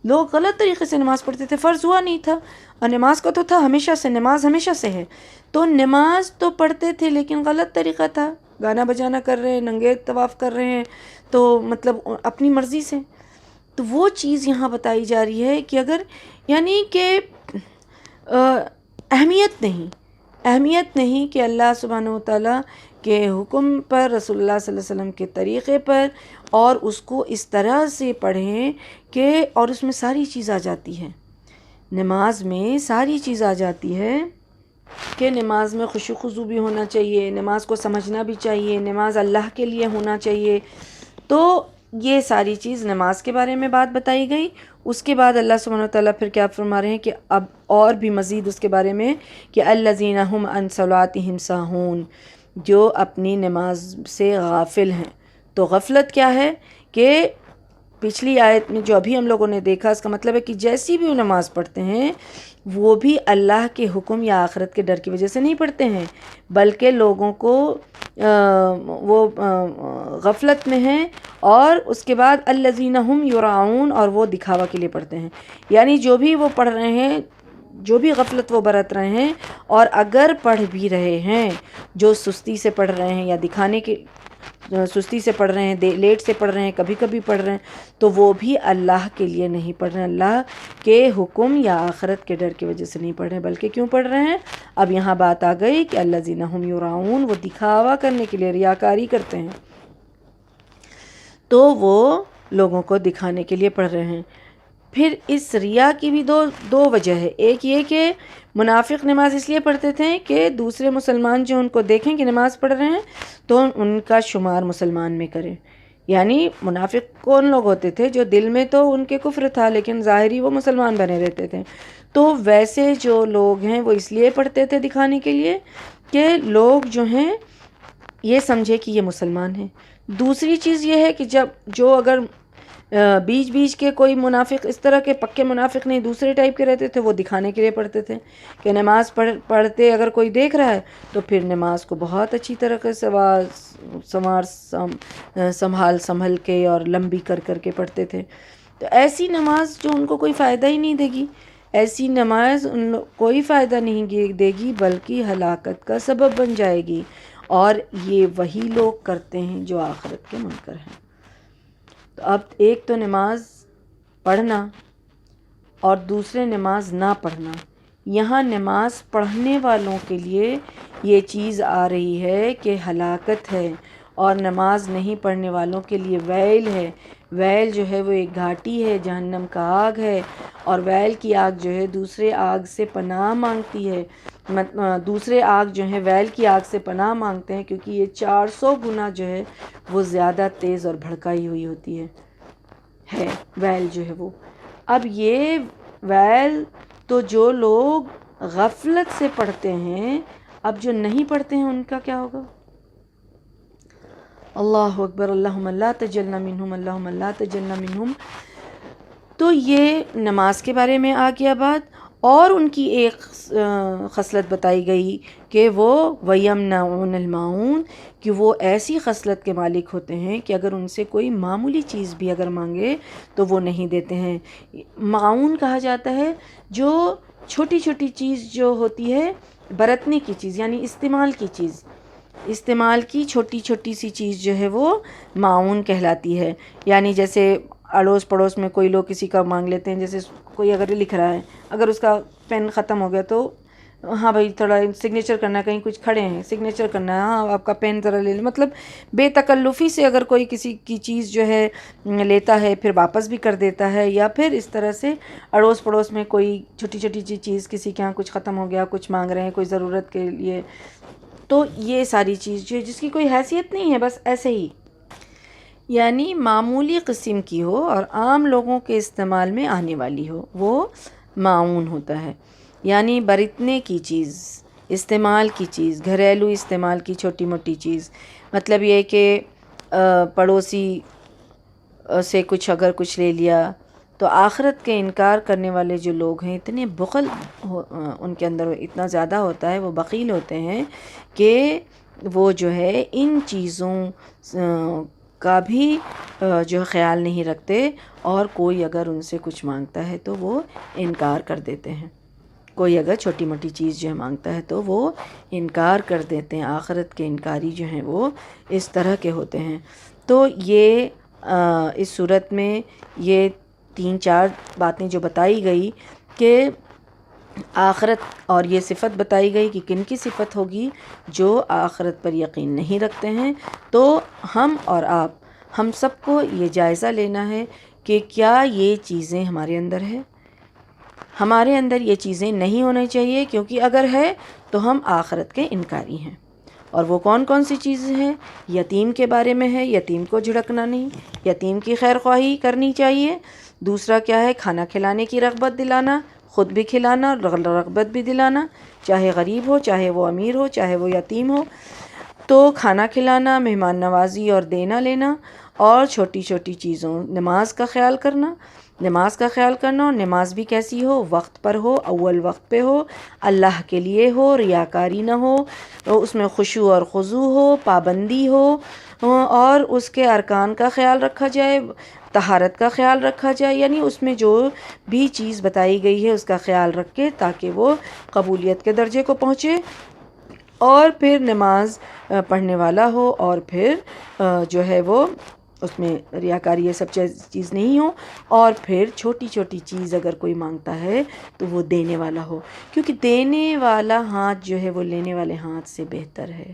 لوگ غلط طریقے سے نماز پڑھتے تھے، فرض ہوا نہیں تھا، اور نماز کا تو تھا ہمیشہ سے، نماز ہمیشہ سے ہے، تو نماز تو پڑھتے تھے لیکن غلط طریقہ تھا، گانا بجانا کر رہے ہیں، ننگے طواف کر رہے ہیں، تو مطلب اپنی مرضی سے۔ تو وہ چیز یہاں بتائی جا رہی ہے کہ اگر یعنی کہ اہمیت نہیں کہ اللہ سبحانہ وتعالیٰ کے حکم پر، رسول اللہ صلی اللہ علیہ وسلم کے طریقے پر، اور اس کو اس طرح سے پڑھیں کہ، اور اس میں ساری چیز آ جاتی ہے، نماز میں ساری چیز آ جاتی ہے کہ نماز میں خشوع خضوع بھی ہونا چاہیے، نماز کو سمجھنا بھی چاہیے، نماز اللہ کے لیے ہونا چاہیے۔ تو یہ ساری چیز نماز کے بارے میں بات بتائی گئی۔ اس کے بعد اللہ سبحانہ وتعالیٰ پھر کیا فرما رہے ہیں کہ اب اور بھی مزید اس کے بارے میں کہ الذین هم عن صلاتهم ساہون، جو اپنی نماز سے غافل ہیں۔ تو غفلت کیا ہے کہ پچھلی آیت میں جو ابھی ہم لوگوں نے دیکھا، اس کا مطلب ہے کہ جیسی بھی وہ نماز پڑھتے ہیں وہ بھی اللہ کے حکم یا آخرت کے ڈر کی وجہ سے نہیں پڑھتے ہیں، بلکہ لوگوں کو وہ غفلت میں ہیں، اور اس کے بعد الذین هم یراؤون، اور وہ دکھاوا کے لیے پڑھتے ہیں۔ یعنی جو بھی وہ پڑھ رہے ہیں، جو بھی غفلت وہ برت رہے ہیں، اور اگر پڑھ بھی رہے ہیں، جو سستی سے پڑھ رہے ہیں یا دکھانے کے سستی سے پڑھ رہے ہیں، لیٹ سے پڑھ رہے ہیں، کبھی کبھی پڑھ رہے ہیں، تو وہ بھی اللہ کے لیے نہیں پڑھ رہے ہیں، اللہ کے حکم یا آخرت کے ڈر کی وجہ سے نہیں پڑھ رہے ہیں، بلکہ کیوں پڑھ رہے ہیں؟ اب یہاں بات آ گئی کہ الذین هم یراؤون، وہ دکھاوا کرنے کے لیے، ریاکاری کرتے ہیں، تو وہ لوگوں کو دکھانے کے لیے پڑھ رہے ہیں۔ پھر اس ریا کی بھی دو وجہ ہے۔ ایک یہ کہ منافق نماز اس لیے پڑھتے تھے کہ دوسرے مسلمان جو ان کو دیکھیں کہ نماز پڑھ رہے ہیں تو ان کا شمار مسلمان میں کریں۔ یعنی منافق کون لوگ ہوتے تھے؟ جو دل میں تو ان کے کفر تھا لیکن ظاہری وہ مسلمان بنے رہتے تھے۔ تو ویسے جو لوگ ہیں وہ اس لیے پڑھتے تھے دکھانے کے لیے کہ لوگ جو ہیں یہ سمجھے کہ یہ مسلمان ہیں۔ دوسری چیز یہ ہے کہ جو اگر بیچ کے کوئی منافق، اس طرح کے پکے منافق نہیں، دوسرے ٹائپ کے رہتے تھے، وہ دکھانے کے لیے پڑھتے تھے کہ نماز پڑھتے اگر کوئی دیکھ رہا ہے تو پھر نماز کو بہت اچھی طرح سے سنبھال کے اور لمبی کر کے پڑھتے تھے۔ تو ایسی نماز جو ان کو کوئی فائدہ ہی نہیں دے گی، ایسی نماز کوئی فائدہ نہیں دے گی بلکہ ہلاکت کا سبب بن جائے گی، اور یہ وہی لوگ کرتے ہیں جو آخرت کے منکر ہیں۔ تو اب ایک تو نماز پڑھنا اور دوسرے نماز نہ پڑھنا، یہاں نماز پڑھنے والوں کے لیے یہ چیز آ رہی ہے کہ ہلاکت ہے، اور نماز نہیں پڑھنے والوں کے لیے ویل ہے، ویل جو ہے وہ ایک گھاٹی ہے، جہنم کا آگ ہے، اور ویل کی آگ جو ہے دوسرے آگ سے پناہ مانگتی ہے، دوسرے آگ جو ہے ویل کی آگ سے پناہ مانگتے ہیں، کیونکہ یہ 400 گنا جو ہے وہ زیادہ تیز اور بھڑکائی ہوئی ہوتی ہے ویل جو ہے وہ۔ اب یہ ویل تو جو لوگ غفلت سے پڑھتے ہیں، اب جو نہیں پڑھتے ہیں ان کا کیا ہوگا؟ اللہ اکبر، اللہم لا تجلنا منہم، اللہم لا تجلنا منہم۔ تو یہ نماز کے بارے میں آ گیا بات، اور ان کی ایک خصلت بتائی گئی کہ وہ وَيَمْنَعُونَ الْمَاعُونَ، کہ وہ ایسی خصلت کے مالک ہوتے ہیں کہ اگر ان سے کوئی معمولی چیز بھی اگر مانگے تو وہ نہیں دیتے ہیں۔ معاون کہا جاتا ہے جو چھوٹی چھوٹی چیز جو ہوتی ہے، برتنے کی چیز یعنی استعمال کی چیز، استعمال کی چھوٹی چھوٹی سی چیز جو ہے وہ معاون کہلاتی ہے۔ یعنی جیسے اڑوس پڑوس میں کوئی لوگ کسی کا مانگ لیتے ہیں، جیسے کوئی اگر لکھ رہا ہے، اگر اس کا پین ختم ہو گیا تو ہاں بھائی تھوڑا سگنیچر کرنا ہے، کہیں کچھ کھڑے ہیں سگنیچر کرنا ہے، ہاں آپ کا پین ذرا لے لیں، مطلب بے تکلفی سے اگر کوئی کسی کی چیز جو ہے لیتا ہے پھر واپس بھی کر دیتا ہے، یا پھر اس طرح سے اڑوس پڑوس میں کوئی چھوٹی چھوٹی چیز کسی کے ہاں کچھ ختم ہو گیا، کچھ مانگ رہے ہیں کوئی ضرورت کے لیے، تو یہ ساری چیز جو جس کی کوئی حیثیت نہیں ہے، بس ایسے ہی یعنی معمولی قسم کی ہو اور عام لوگوں کے استعمال میں آنے والی ہو، وہ معاون ہوتا ہے۔ یعنی برتنے کی چیز، استعمال کی چیز، گھریلو استعمال کی چھوٹی موٹی چیز، مطلب یہ کہ پڑوسی سے کچھ اگر کچھ لے لیا تو آخرت کے انکار کرنے والے جو لوگ ہیں اتنے بخل ان کے اندر اتنا زیادہ ہوتا ہے، وہ بخیل ہوتے ہیں کہ وہ جو ہے ان چیزوں کا بھی جو خیال نہیں رکھتے، اور کوئی اگر ان سے کچھ مانگتا ہے تو وہ انکار کر دیتے ہیں۔ کوئی اگر چھوٹی موٹی چیز جو ہے مانگتا ہے تو وہ انکار کر دیتے ہیں۔ آخرت کے انکاری جو ہیں وہ اس طرح کے ہوتے ہیں۔ تو یہ اس صورت میں یہ 3-4 باتیں جو بتائی گئی کہ آخرت، اور یہ صفت بتائی گئی کہ کن کی صفت ہوگی، جو آخرت پر یقین نہیں رکھتے ہیں۔ تو ہم اور آپ، ہم سب کو یہ جائزہ لینا ہے کہ کیا یہ چیزیں ہمارے اندر ہے؟ ہمارے اندر یہ چیزیں نہیں ہونی چاہیے، کیونکہ اگر ہے تو ہم آخرت کے انکاری ہیں۔ اور وہ کون کون سی چیزیں ہیں؟ یتیم کے بارے میں ہے، یتیم کو جھڑکنا نہیں، یتیم کی خیر خواہی کرنی چاہیے۔ دوسرا کیا ہے؟ کھانا کھلانے کی رغبت دلانا، خود بھی کھلانا، رغبت بھی دلانا، چاہے غریب ہو، چاہے وہ امیر ہو، چاہے وہ یتیم ہو۔ تو کھانا کھلانا، مہمان نوازی اور دینا لینا، اور چھوٹی چھوٹی چیزوں، نماز کا خیال کرنا، نماز کا خیال کرنا، اور نماز بھی کیسی ہو؟ وقت پر ہو، اول وقت پہ ہو، اللہ کے لیے ہو، ریاکاری نہ ہو، اس میں خشوع اور خضوع ہو، پابندی ہو، اور اس کے ارکان کا خیال رکھا جائے، طہارت کا خیال رکھا جائے، یعنی اس میں جو بھی چیز بتائی گئی ہے اس کا خیال رکھ کے تاکہ وہ قبولیت کے درجے کو پہنچے، اور پھر نماز پڑھنے والا ہو، اور پھر جو ہے وہ اس میں ریاکاری یہ سب چیز نہیں ہو، اور پھر چھوٹی چھوٹی چیز اگر کوئی مانگتا ہے تو وہ دینے والا ہو، کیونکہ دینے والا ہاتھ جو ہے وہ لینے والے ہاتھ سے بہتر ہے۔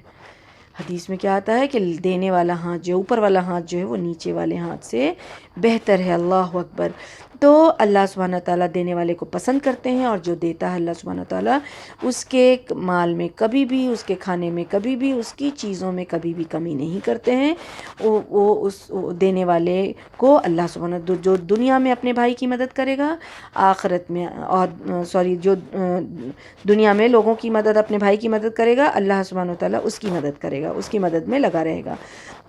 حدیث میں کیا آتا ہے کہ دینے والا ہاتھ جو اوپر والا ہاتھ جو ہے وہ نیچے والے ہاتھ سے بہتر ہے۔ اللہ اکبر۔ تو اللہ سبحانہ تعالیٰ دینے والے کو پسند کرتے ہیں، اور جو دیتا ہے اللہ سبحانہ تعالیٰ اس کے مال میں کبھی بھی، اس کے کھانے میں کبھی بھی، اس کی چیزوں میں کبھی بھی کمی نہیں کرتے ہیں۔ وہ اس دینے والے کو اللہ سبحانہ جو دنیا میں اپنے بھائی کی مدد کرے گا، آخرت میں جو دنیا میں لوگوں کی مدد، اپنے بھائی کی مدد کرے گا، اللہ سبحانہ تعالیٰ اس کی مدد کرے گا، اس کی مدد میں لگا رہے گا۔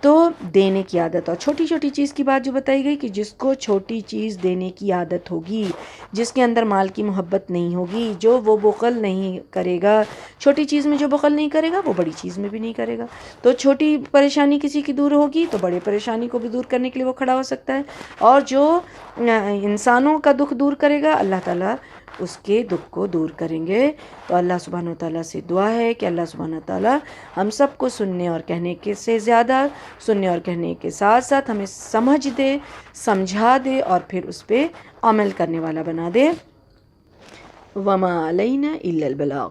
تو دینے کی عادت، اور چھوٹی چھوٹی چیز کی بات جو بتائی گئی کہ جس کو چھوٹی چیز دینے کی عادت ہوگی، جس کے اندر مال کی محبت نہیں ہوگی، جو وہ بخل نہیں کرے گا، چھوٹی چیز میں جو بخل نہیں کرے گا وہ بڑی چیز میں بھی نہیں کرے گا۔ تو چھوٹی پریشانی کسی کی دور ہوگی تو بڑے پریشانی کو بھی دور کرنے کے لیے وہ کھڑا ہو سکتا ہے، اور جو انسانوں کا دکھ دور کرے گا اللہ تعالیٰ اس کے دکھ کو دور کریں گے۔ تو اللہ سبحانہ تعالیٰ سے دعا ہے کہ اللہ سبحانہ تعالیٰ ہم سب کو سننے اور کہنے کے سے زیادہ، سننے اور کہنے کے ساتھ ساتھ ہمیں سمجھ دے، سمجھا دے، اور پھر اس پہ عمل کرنے والا بنا دے۔ وما علینا الا البلاغ۔